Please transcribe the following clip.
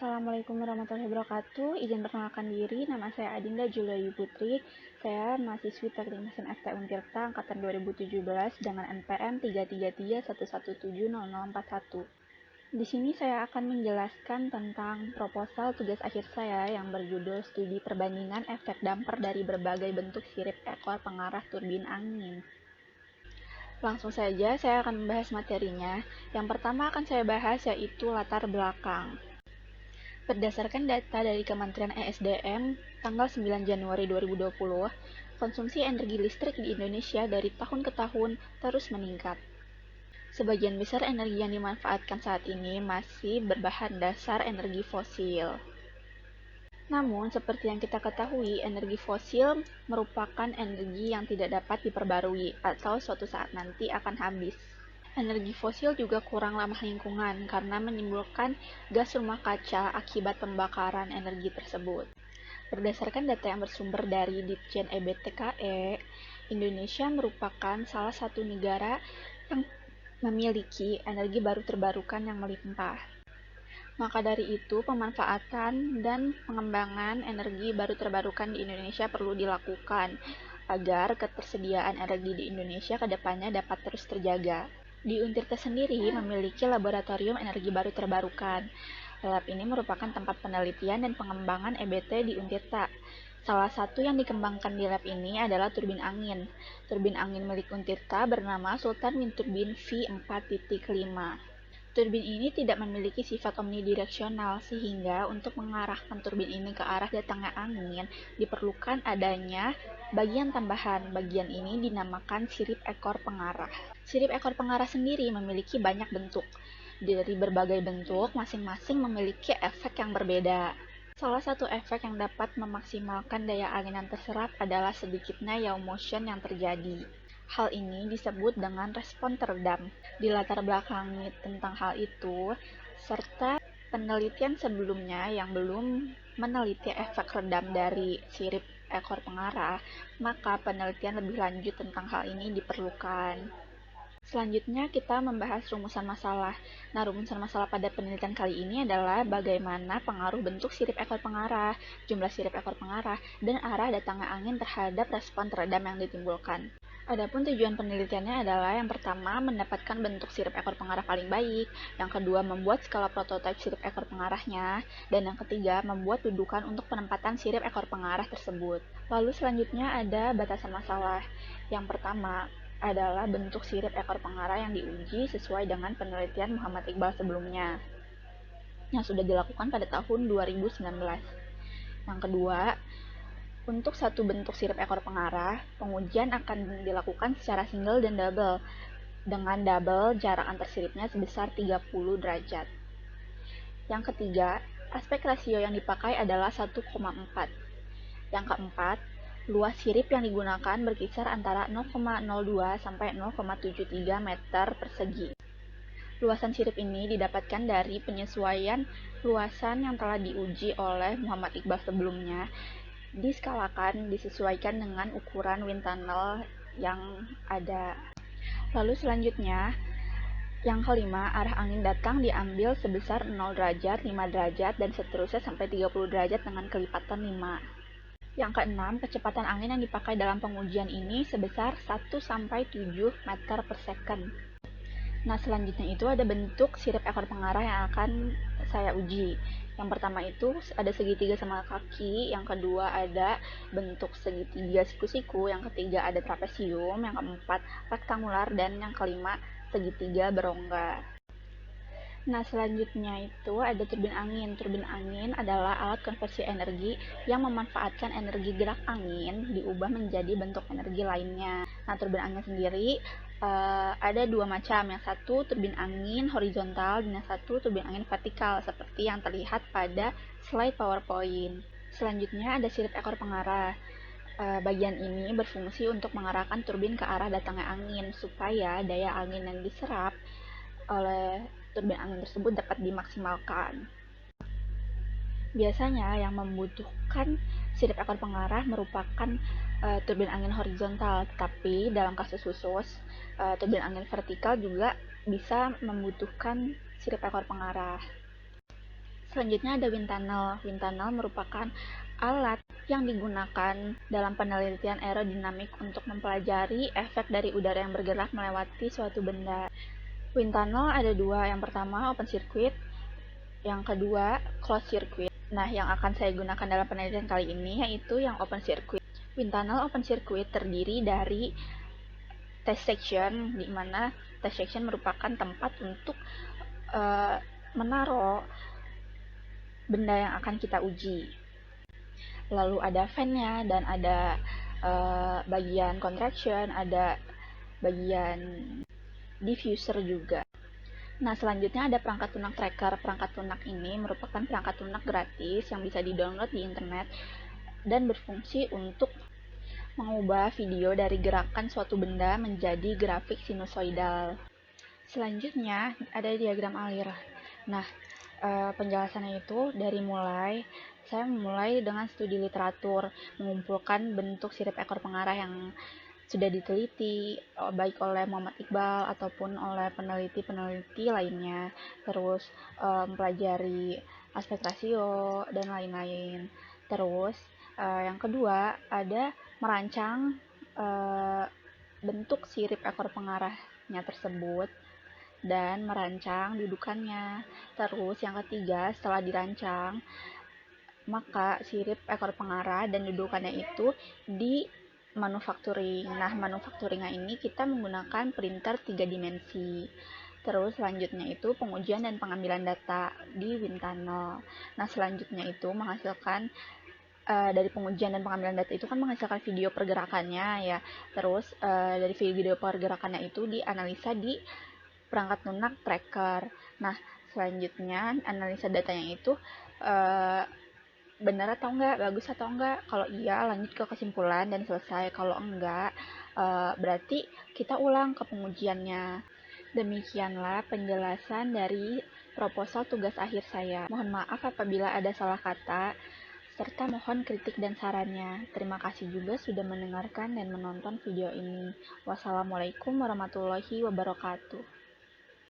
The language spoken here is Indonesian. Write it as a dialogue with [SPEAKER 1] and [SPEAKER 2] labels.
[SPEAKER 1] Assalamualaikum warahmatullahi wabarakatuh. Izin perkenalkan diri, nama saya Adinda Julia Putri. Saya mahasiswi Teknik Mesin FT Untirta angkatan 2017 dengan NPM 33311700041. Di sini saya akan menjelaskan tentang proposal tugas akhir saya yang berjudul Studi Perbandingan Efek Damper dari Berbagai Bentuk Sirip Ekor Pengarah Turbin Angin. Langsung saja saya akan membahas materinya. Yang pertama akan saya bahas yaitu latar belakang. Berdasarkan data dari Kementerian ESDM tanggal 9 Januari 2020, konsumsi energi listrik di Indonesia dari tahun ke tahun terus meningkat. Sebagian besar energi yang dimanfaatkan saat ini masih berbahan dasar energi fosil. Namun, seperti yang kita ketahui, energi fosil merupakan energi yang tidak dapat diperbarui atau suatu saat nanti akan habis. Energi fosil juga kurang ramah lingkungan karena menimbulkan gas rumah kaca akibat pembakaran energi tersebut. Berdasarkan data yang bersumber dari Ditjen EBTKE, Indonesia merupakan salah satu negara yang memiliki energi baru terbarukan yang melimpah. Maka dari itu, pemanfaatan dan pengembangan energi baru terbarukan di Indonesia perlu dilakukan agar ketersediaan energi di Indonesia ke depannya dapat terus terjaga. Di Untirta sendiri memiliki laboratorium energi baru terbarukan. Lab ini merupakan tempat penelitian dan pengembangan EBT di Untirta. Salah satu yang dikembangkan di lab ini adalah turbin angin. Turbin angin milik Untirta bernama Sultan Wind Turbine V4.5. Turbin ini tidak memiliki sifat omnidireksional, sehingga untuk mengarahkan turbin ini ke arah datangnya angin, diperlukan adanya bagian tambahan. Bagian ini dinamakan sirip ekor pengarah. Sirip ekor pengarah sendiri memiliki banyak bentuk. Dari berbagai bentuk, masing-masing memiliki efek yang berbeda. Salah satu efek yang dapat memaksimalkan daya angin yang terserap adalah sedikitnya yaw motion yang terjadi. Hal ini disebut dengan respon teredam. Dilatar belakangi tentang hal itu, serta penelitian sebelumnya yang belum meneliti efek redam dari sirip ekor pengarah, maka penelitian lebih lanjut tentang hal ini diperlukan. Selanjutnya kita membahas rumusan masalah. Nah, rumusan masalah pada penelitian kali ini adalah bagaimana pengaruh bentuk sirip ekor pengarah, jumlah sirip ekor pengarah, dan arah datangnya angin terhadap respon teredam yang ditimbulkan. Adapun tujuan penelitiannya adalah yang pertama mendapatkan bentuk sirip ekor pengarah paling baik, yang kedua membuat skala prototipe sirip ekor pengarahnya, dan yang ketiga membuat dudukan untuk penempatan sirip ekor pengarah tersebut. Lalu selanjutnya ada batasan masalah. Yang pertama adalah bentuk sirip ekor pengarah yang diuji sesuai dengan penelitian Muhammad Iqbal sebelumnya yang sudah dilakukan pada tahun 2019. Yang kedua, untuk satu bentuk sirip ekor pengarah, pengujian akan dilakukan secara single dan double, dengan double jarak antar siripnya sebesar 30 derajat. Yang ketiga, aspek rasio yang dipakai adalah 1,4. Yang keempat, luas sirip yang digunakan berkisar antara 0,02 sampai 0,73 meter persegi. Luasan sirip ini didapatkan dari penyesuaian luasan yang telah diuji oleh Muhammad Iqbal sebelumnya, diskalakan disesuaikan dengan ukuran wind tunnel yang ada. Lalu selanjutnya, yang kelima, arah angin datang diambil sebesar 0 derajat, 5 derajat, dan seterusnya sampai 30 derajat dengan kelipatan 5. Yang keenam, kecepatan angin yang dipakai dalam pengujian ini sebesar 1-7 meter per second. Nah, selanjutnya itu ada bentuk sirip ekor pengarah yang akan saya uji. Yang pertama itu ada segitiga sama kaki, yang kedua ada bentuk segitiga siku-siku, yang ketiga ada trapesium, yang keempat rektangular, dan yang kelima segitiga berongga. Nah, selanjutnya itu ada turbin angin. Turbin angin adalah alat konversi energi yang memanfaatkan energi gerak angin diubah menjadi bentuk energi lainnya. Nah, turbin angin sendiri ada dua macam. Yang satu turbin angin horizontal dan yang satu turbin angin vertikal seperti yang terlihat pada slide PowerPoint. Selanjutnya ada sirip ekor pengarah. Bagian ini berfungsi untuk mengarahkan turbin ke arah datangnya angin supaya daya angin yang diserap oleh turbin angin tersebut dapat dimaksimalkan. Biasanya yang membutuhkan sirip ekor pengarah merupakan turbin angin horizontal, tetapi dalam kasus khusus turbin angin vertikal juga bisa membutuhkan sirip ekor pengarah. Selanjutnya ada wind tunnel. Wind tunnel merupakan alat yang digunakan dalam penelitian aerodinamik untuk mempelajari efek dari udara yang bergerak melewati suatu benda. Wind tunnel ada dua, yang pertama open circuit, yang kedua closed circuit. Nah, yang akan saya gunakan dalam penelitian kali ini yaitu yang open circuit. Wind tunnel open circuit terdiri dari test section, di mana test section merupakan tempat untuk menaruh benda yang akan kita uji. Lalu ada fan-nya dan ada bagian contraction, ada bagian diffuser juga. Nah, selanjutnya ada perangkat lunak tracker. Perangkat lunak ini merupakan perangkat lunak gratis yang bisa di-download di internet dan berfungsi untuk mengubah video dari gerakan suatu benda menjadi grafik sinusoidal. Selanjutnya ada diagram aliran. Nah, penjelasannya itu saya memulai dengan studi literatur, mengumpulkan bentuk sirip ekor pengarah yang sudah diteliti baik oleh Muhammad Iqbal ataupun oleh peneliti-peneliti lainnya, terus mempelajari aspek rasio dan lain-lain. Terus yang kedua ada merancang bentuk sirip ekor pengarahnya tersebut dan merancang dudukannya. Terus yang ketiga, setelah dirancang, maka sirip ekor pengarah dan dudukannya itu di manufacturing. Nah, manufacturingnya ini kita menggunakan printer 3 dimensi. Terus selanjutnya itu pengujian dan pengambilan data di wind tunnel. Nah, selanjutnya itu menghasilkan dari pengujian dan pengambilan data itu kan menghasilkan video pergerakannya ya. Terus dari video pergerakannya itu dianalisa di perangkat lunak tracker. Nah, selanjutnya analisa datanya itu benar atau enggak, bagus atau enggak. Kalau iya, lanjut ke kesimpulan dan selesai. Kalau enggak, berarti kita ulang ke pengujiannya. Demikianlah penjelasan dari proposal tugas akhir saya. Mohon maaf apabila ada salah kata, serta mohon kritik dan sarannya. Terima kasih juga sudah mendengarkan dan menonton video ini. Wassalamualaikum warahmatullahi wabarakatuh.